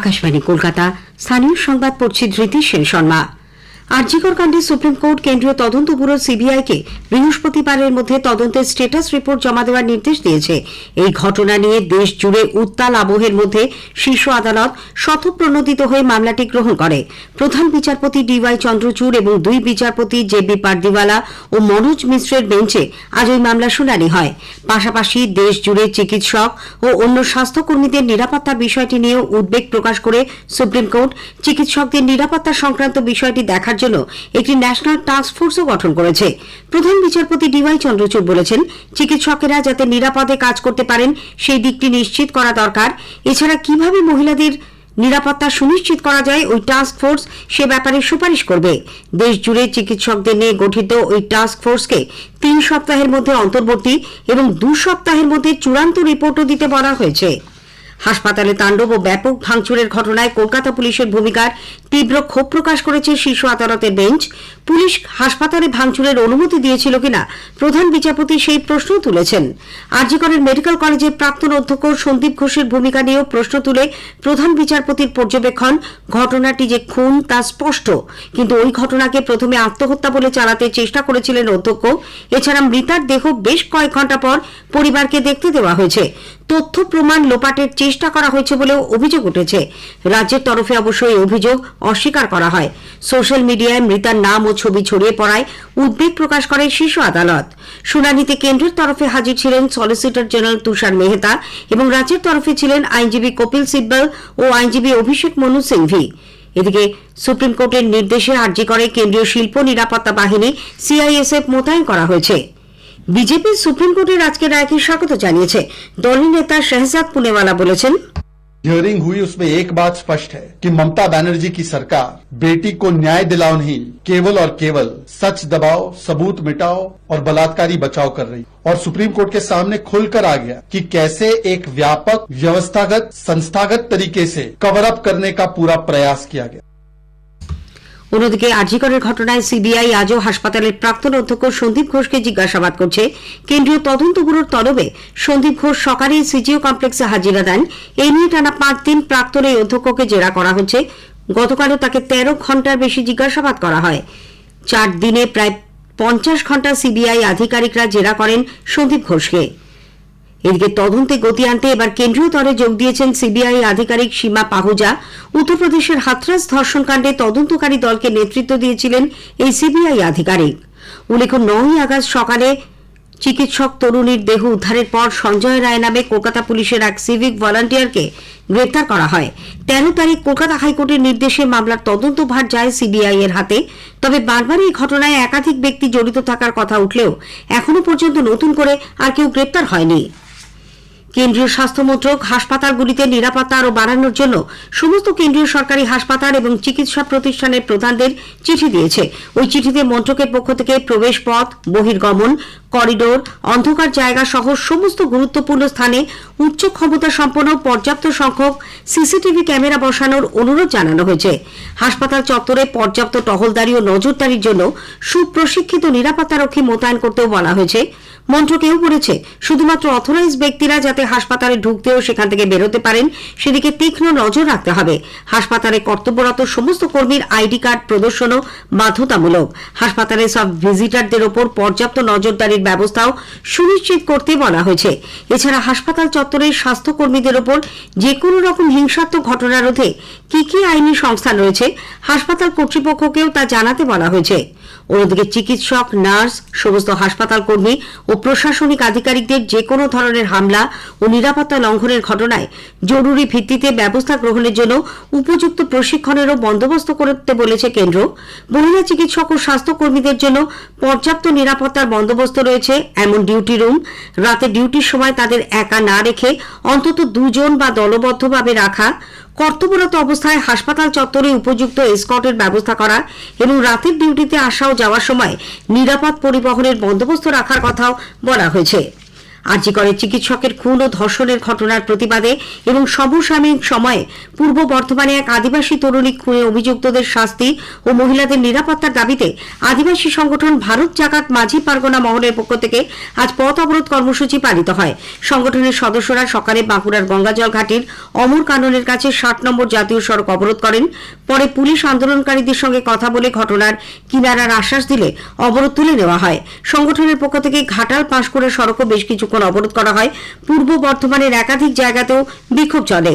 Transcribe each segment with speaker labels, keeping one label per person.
Speaker 1: আকাশবাণী কলকাতা। স্থানীয় সংবাদ পড়ছি ধৃতি সেন শর্মা। আরজিকর কাণ্ডে সুপ্রিম কোর্ট কেন্দ্রীয় তদন্ত ব্যুরো সিবিআইকে বৃহস্পতিবারের মধ্যে তদন্তের স্ট্যাটাস রিপোর্ট জমা দেওয়ার নির্দেশ দিয়েছে। এই ঘটনা নিয়ে দেশ জুড়ে উত্তাল আবহের মধ্যে শীর্ষ আদালত স্বতঃপ্রণোদিত হয়ে মামলাটি গ্রহণ করে। প্রধান বিচারপতি ডিওয়াই চন্দ্রচূড় এবং দুই বিচারপতি জেবি পারদিওয়ালা ও মনোজ মিশ্রের বেঞ্চে আজ ওই মামলার শুনানি হয়। পাশাপাশি দেশ জুড়ে চিকিৎসক ও অন্য স্বাস্থ্যকর্মীদের নিরাপত্তার বিষয়টি নিয়েও উদ্বেগ প্রকাশ করে সুপ্রিম কোর্ট চিকিৎসকদের নিরাপত্তা সংক্রান্ত বিষয়টি দেখার জন্য একটি ন্যাশনাল টাস্ক ফোর্সও গঠন করেছে। প্রধান বিচারপতি ডিওয়াই চন্দ্রচূড় বলেছেন, চিকিৎসকেরা যাতে নিরাপদে কাজ করতে পারেন সেই দিকটি নিশ্চিত করা দরকার। এছাড়া কিভাবে মহিলাদের নিরাপত্তা সুনিশ্চিত করা যায় ওই টাস্ক ফোর্স সে ব্যাপারে সুপারিশ করবে। দেশ জুড়ে চিকিৎসকদের নিয়ে গঠিত ওই টাস্ক ফোর্সকে 3 সপ্তাহের মধ্যে অন্তর্বর্তী এবং 2 সপ্তাহের মধ্যে চূড়ান্ত রিপোর্টও দিতে বলা হয়েছে। হাসপাতালে তাণ্ডব ও ব্যাপক ভাঙচুরের ঘটনায় কলকাতা পুলিশের ভূমিকার তীব্র ক্ষোভ প্রকাশ করেছে শীর্ষ আদালতের বেঞ্চ। পুলিশ হাসপাতালে ভাঙচুরের অনুমতি দিয়েছিল কিনা প্রধান বিচারপতি সেই প্রশ্ন তুলেছেন। আরজিকরের মেডিকেল কলেজের প্রাক্তন অধ্যক্ষ সন্দীপ ঘোষের ভূমিকা নিয়েও প্রশ্ন তুলে প্রধান বিচারপতির পর্যবেক্ষণ, ঘটনাটি যে খুন তা স্পষ্ট, কিন্তু ওই ঘটনাকে প্রথমে আত্মহত্যা বলে চালাতে চেষ্টা করেছিলেন অধ্যক্ষ। এছাড়া মৃতার দেহ বেশ কয়েক ঘন্টা পর পরিবারকে দেখতে দেওয়া হয়েছে। তথ্য প্রমাণ লোপাটের চেষ্টা করা হয়েছে বলেও অভিযোগ উঠেছে। রাজ্যের তরফে অবশ্য এই অভিযোগ অস্বীকার করা হয়। সোশ্যাল মিডিয়ায় মৃতার নাম ও ছবি ছড়িয়ে পড়ায় উদ্বেগ প্রকাশ করে শীর্ষ আদালত। শুনানিতে কেন্দ্রের তরফে হাজির ছিলেন সলিসিটর জেনারেল তুষার মেহতা এবং রাজ্যের তরফে ছিলেন আইনজীবী কপিল সিব্বল ও আইনজীবী অভিষেক মনু সিংভি। এদিকে সুপ্রিম কোর্টের নির্দেশে আরজিকরে কেন্দ্রীয় শিল্প নিরাপত্তা বাহিনী সিআইএসএফ মোতায়েন করা হয়েছে। বিজেপি সুপ্রিম কোর্টের আজকের রায়কে স্বাগত জানিয়েছে। দলের নেতা শাহজাদ পুনেওয়ালা বলেছেন,
Speaker 2: हियरिंग हुई उसमें एक बात स्पष्ट है कि ममता बनर्जी की सरकार बेटी को न्याय दिलाओ नहीं, केवल और केवल सच दबाओ, सबूत मिटाओ और बलात्कारी बचाव कर रही। और सुप्रीम कोर्ट के सामने खुलकर आ गया कि कैसे एक व्यापक व्यवस्थागत संस्थागत तरीके से कवर अप करने का पूरा प्रयास किया गया।
Speaker 1: অন্যদিকে আরজিকরের ঘটনায় সিবিআই আজও হাসপাতালের প্রাক্তন অধ্যক্ষ সন্দীপ ঘোষকে জিজ্ঞাসাবাদ করছে। কেন্দ্রীয় তদন্ত ব্যুরোর তলবে সন্দীপ ঘোষ সকালে সিজিও কমপ্লেক্সে হাজিরা দেন। এই নিয়ে টানা 5 দিন প্রাক্তন এই অধ্যক্ষকে জেরা করা হচ্ছে। গতকালও তাকে 13 ঘন্টার বেশি জিজ্ঞাসাবাদ করা হয়। 4 দিনে প্রায় 50 ঘন্টা সিবিআই আধিকারিকরা জেরা করেন সন্দীপ ঘোষকে। এদিকে তদন্তে গতি আনতে এবার কেন্দ্রীয় দলে যোগ দিয়েছেন সিবিআই আধিকারিক সীমা পাহুজা। উত্তরপ্রদেশের হাথরাস ধর্ষণ কাণ্ডে তদন্তকারী দলকে নেতৃত্ব দিয়েছিলেন এই সিবিআই আধিকারিক। উল্লেখ্য, 9ই আগস্ট সকালে চিকিৎসক তরুণীর দেহ উদ্ধারের পর সঞ্জয় রায় নামে কলকাতা পুলিশের এক সিভিক ভলান্টিয়ারকে গ্রেপ্তার করা হয়। 13 তারিখ কলকাতা হাইকোর্টের নির্দেশে মামলার তদন্তভার যায় সিবিআই এর হাতে। তবে বারবার এই ঘটনায় একাধিক ব্যক্তি জড়িত থাকার কথা উঠলেও এখনো পর্যন্ত নতুন করে আর কেউ গ্রেপ্তার হয়নি। কেন্দ্রীয় স্বাস্থ্য মন্ত্রক হাসপাতালগুলিতে নিরাপত্তা আরও বাড়ানোর জন্য সমস্ত কেন্দ্রীয় সরকারি হাসপাতাল এবং চিকিৎসা প্রতিষ্ঠানের প্রধানদের চিঠি দিয়েছে। ওই চিঠিতে মন্ত্রকের পক্ষ থেকে প্রবেশ পথ, বহির্গমন, করিডোর, অন্ধকার জায়গা সহ সমস্ত গুরুত্বপূর্ণ স্থানে উচ্চ ক্ষমতা সম্পন্ন পর্যাপ্ত সংখ্যক সিসিটিভি ক্যামেরা বসানোর অনুরোধ জানানো হয়েছে। হাসপাতাল চত্বরে পর্যাপ্ত টহলদারি ও নজরদারির জন্য সুপ্রশিক্ষিত নিরাপত্তারক্ষী মোতায়েন করতেও বলা হয়েছে। মন্ত্রক এও বলেছে, শুধুমাত্র অথরাইজ ব্যক্তিরা যাতে হাসপাতালে ঢুকতে ও সেখান থেকে বেরোতে পারেন সেদিকে তীক্ষ্ণ নজর রাখতে হবে। হাসপাতালে কর্তব্যরত সমস্ত কর্মীর আইডি কার্ড প্রদর্শনও বাধ্যতামূলক। হাসপাতালে সব ভিজিটারদের ওপর পর্যাপ্ত নজরদারির ব্যবস্থাও সুনিশ্চিত করতে বলা হয়েছে। এছাড়া হাসপাতাল চত্বরের স্বাস্থ্যকর্মীদের ওপর যে কোনো রকম হিংসাত্মক ঘটনা রোধে কি কি আইনি সংস্থান রয়েছে হাসপাতাল কর্তৃপক্ষকেও তা জানাতে বলা হয়েছে। অন্যদিকে চিকিৎসক, নার্স, সমস্ত হাসপাতাল কর্মী ও প্রশাসনিক আধিকারিকদের যে কোনো ধরনের হামলা ও নিরাপত্তা লঙ্ঘনের ঘটনায় জরুরি ভিত্তিতে ব্যবস্থা গ্রহণের জন্য উপযুক্ত প্রশিক্ষণেরও বন্দোবস্ত করতে বলেছে কেন্দ্র। মহিলা চিকিৎসক ও স্বাস্থ্যকর্মীদের জন্য পর্যাপ্ত নিরাপত্তার বন্দোবস্ত রয়েছে এমন ডিউটি রুম, রাতে ডিউটির সময় তাদের একা না রেখে অন্তত 2 জন বা দলবদ্ধভাবে রাখা, কর্তব্যরত অবস্থায় হাসপাতাল চত্বরে উপযুক্ত এসকর্টের ব্যবস্থা করা এবং রাতের ডিউটিতে আসা ও যাওয়ার সময় নিরাপদ পরিবহনের বন্দোবস্ত রাখার কথাও বলা হয়েছে। আরজি করে চিকিৎসকের খুন ও ধর্ষণের ঘটনার প্রতিবাদে এবং সমসাময়িক সময়ে পূর্ব বর্ধমানে এক আদিবাসী তরুণী খুনে অভিযুক্তদের শাস্তি ও মহিলাদের নিরাপত্তার দাবিতে আদিবাসী সংগঠন ভারত জাকাত মাঝি পারগনা মহলের পক্ষ থেকে আজ পথ অবরোধ কর্মসূচি পালিত হয়। সংগঠনের সদস্যরা সকালে বাঁকুড়ার গঙ্গাজল ঘাটির অমর কাননের কাছে ৬০ নম্বর জাতীয় সড়ক অবরোধ করেন। পরে পুলিশ আন্দোলনকারীদের সঙ্গে কথা বলে ঘটনার কিনারার আশ্বাস দিলে অবরোধ তুলে নেওয়া হয়। সংগঠনের পক্ষ থেকে ঘাটাল পাঁশকুড়া সড়কও বেশ কিছুক্ষণ অবরোধ করা হয়। পূর্ব বর্ধমানের একাধিক জায়গাতেও বিক্ষোভ চলে।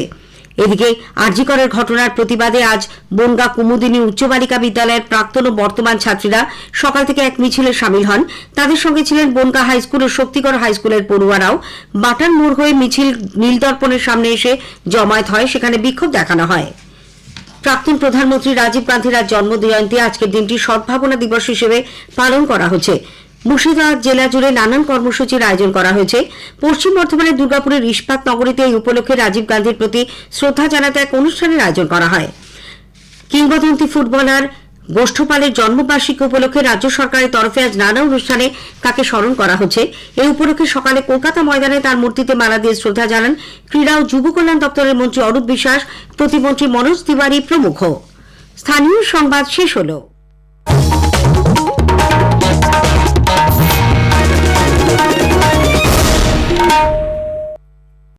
Speaker 1: এদিকে আরজি করের ঘটনার প্রতিবাদে আজ বনগাঁ কুমুদিনী উচ্চ বালিকা বিদ্যালয়ের প্রাক্তন ও বর্তমান ছাত্রীরা সকাল থেকে এক মিছিলে সামিল হন। তাদের সঙ্গে ছিলেন বনগাঁ হাইস্কুল ও শক্তিগড় হাইস্কুলের পড়ুয়ারাও। বাটান মোড় হয়ে মিছিল নীলদর্পণের সামনে এসে জমায়েত হয়, সেখানে বিক্ষোভ দেখানো হয়। প্রাক্তন প্রধানমন্ত্রী রাজীব গান্ধীর আজ জন্মজয়ন্তী। আজকের দিনটি সদ্ভাবনা দিবস হিসেবে পালন করা হচ্ছে। মুর্শিদাবাদ জেলা জুড়ে নানান কর্মসূচির আয়োজন করা হয়েছে। পশ্চিম বর্ধমানের দুর্গাপুরের ইস্পাত নগরীতে এই উপলক্ষে রাজীব গান্ধীর প্রতি শ্রদ্ধা জানাতে এক অনুষ্ঠানের আয়োজন করা হয়। কিংবদন্তি ফুটবলার গোষ্ঠপালের জন্মবার্ষিকী উপলক্ষে রাজ্য সরকারের তরফে আজ নানা অনুষ্ঠানে তাকে স্মরণ করা হচ্ছে। এই উপলক্ষে সকালে কলকাতা ময়দানে তার মূর্তিতে মালা দিয়ে শ্রদ্ধা জানান ক্রীড়া ও যুব কল্যাণ দপ্তরের মন্ত্রী অরূপ বিশ্বাস, প্রতিমন্ত্রী মনোজ তিওয়ারি প্রমুখ। স্থানীয় সংবাদ শেষ হলো।